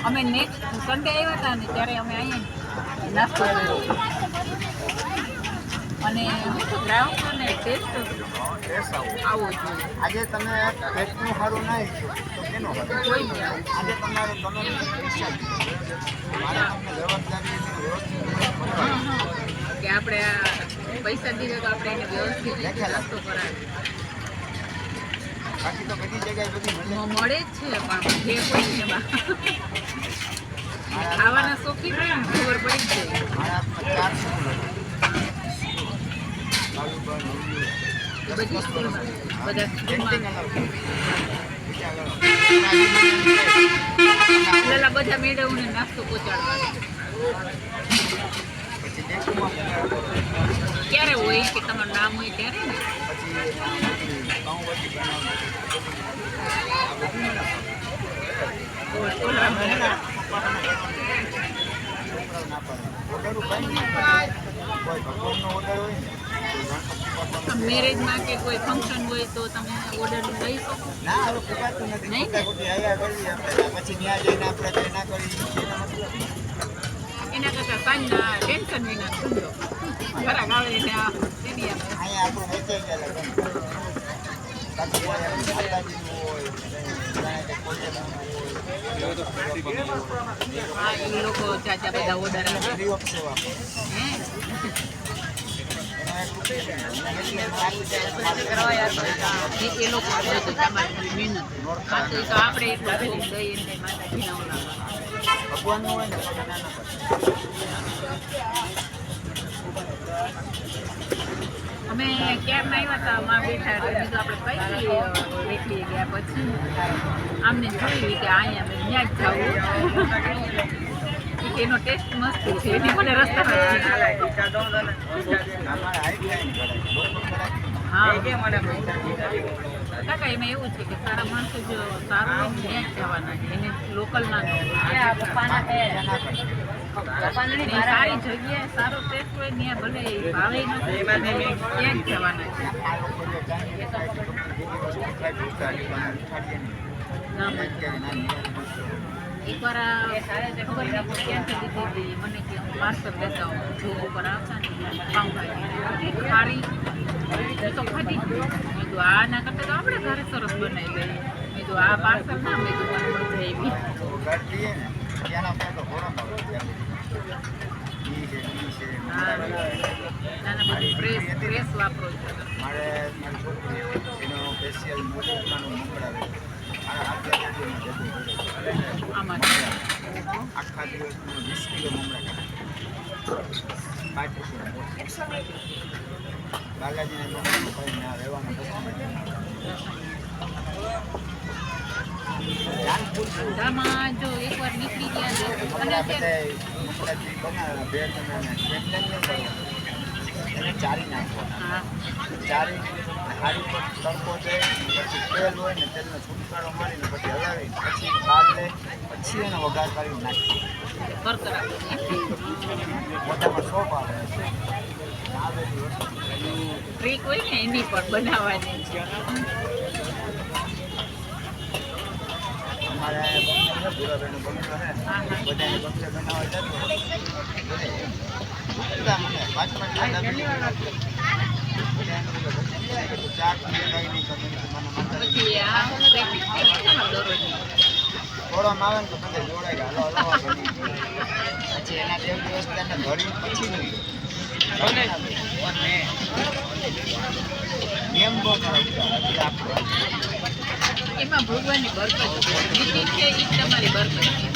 અમે next Sunday આવ્યા હતા ને ત્યારે અમે અહીંયા નાસ્તો કર્યો અને ગ્રાહકોને ટેસ્ટ આવો જોઈએ. આજે તમે પેટનું સારું નહીં તો કેનો કોઈ નહીં આજે તમારે તમે કે આપણે આ પૈસા દીધે તો આપણે એને વ્યવસ્થિત રીતે નાસ્તો કરાવીએ. બાકી તો બધી જગ્યાએ બધી મળે જ છે પણ જે કોઈ ને એમાં ખાવાના શોખીન હોય ને ખબર પડી જ જાય. મારા 4 બધી સ્કૂલમાં બધા સ્કૂલમાં પેલા બધા મેડમને નાસ્તો પહોંચાડવાનો. ક્યારે હોય કે તમારું નામ હોય ત્યારે ને મેરેજમાં કે કોઈ ફંક્શન હોય તો તમે ઓર્ડર લઈ શકો. ના હવે ફૂકાતું નથી નહીં ને? પછી ત્યાં જઈને આપણે કંઈ ના કરી એના કરતાં સાંજના ટેન્શન વિના સમજો ઘરાક આવે એટલે આ તેની આપણે અહીંયા આપણું વેચાઈ જાય બાકી માતાજીનું હોય હા એ લોકો ચાચા બધા ઓર્ડર આપે ફ્રી ઓફ સેવા હે એ લોકો બધું તમારી મહેનત આ તો આપણે એટલું ભોગ દઈએ એટલે માતાજીના ઓલા ભગવાનનું હોય ને તો નાના અમે ક્યારના આવ્યા હતા માં બેઠા એટલે બીજું આપણે કઈ વેઠી ગયા પછી આમને જોયું કે અહીંયા મેં ત્યાં જ જવું એનો ટેસ્ટ મસ્ત છે એની મને રસ્તામાં હા કાકા એમાં એવું છે કે સારા માણસો જો સારું હોય ત્યાં જ જવાના છે એને લોકલના સારી જગ્યાએ સારો ટેસ્ટ હોય ત્યાં ભલે ભાવે નથી ત્યાં જ જવાના છે. એકવાર ખબર નહીં ક્યાંથી લીધી હતી મને કે હું પાર્સલ લેતા હોઉં જોબ ઉપર આવતા ને પાઉંભાજી સારી તો ખાધી મેં કીધું આના કરતાં તો આપણે ઘરે સરસ બનાવી લઈએ મેં કીધું આ પાર્સલ ના મેં કીધું મને મજા આવી. ના ના બધું ફ્રેશ વાપરો છો મારે મારી છોકરી એનો સ્પેશિયલ મોટરનું મંગળાવે આમાં આખા દિવસનું 20 કિલો મમરા બાલાજીને ધંધામાં જો એકવાર નીકળી ગયા અને અત્યારે ચારી નાખવા હા ચારી હારી પર તડકો છે પછી તેલ હોય ને તેલનો છુટકારો મારીને પછી હલાવી પછી બહાર લે પછી એનો વઘાર કરી નાખી કરકરા મોઢામાં સોપ આવે ટ્રીક હોય ને એની પણ બનાવવાની અમારે ભૂરાભાઈનો બંગલો છે બધાને બંગલે બનાવવા જતો બધા મને 5-5 પછી આ દરરોજ ઘોડામાં આવે ને તો બધા જોડાઈ ગયા હલો હલો પછી એના 2 દિવસ તેને ઘડી પછી નિયમ બહુ ખરાબ એમાં ભગવાનની બરકત છે એ તમારી બરકત છે.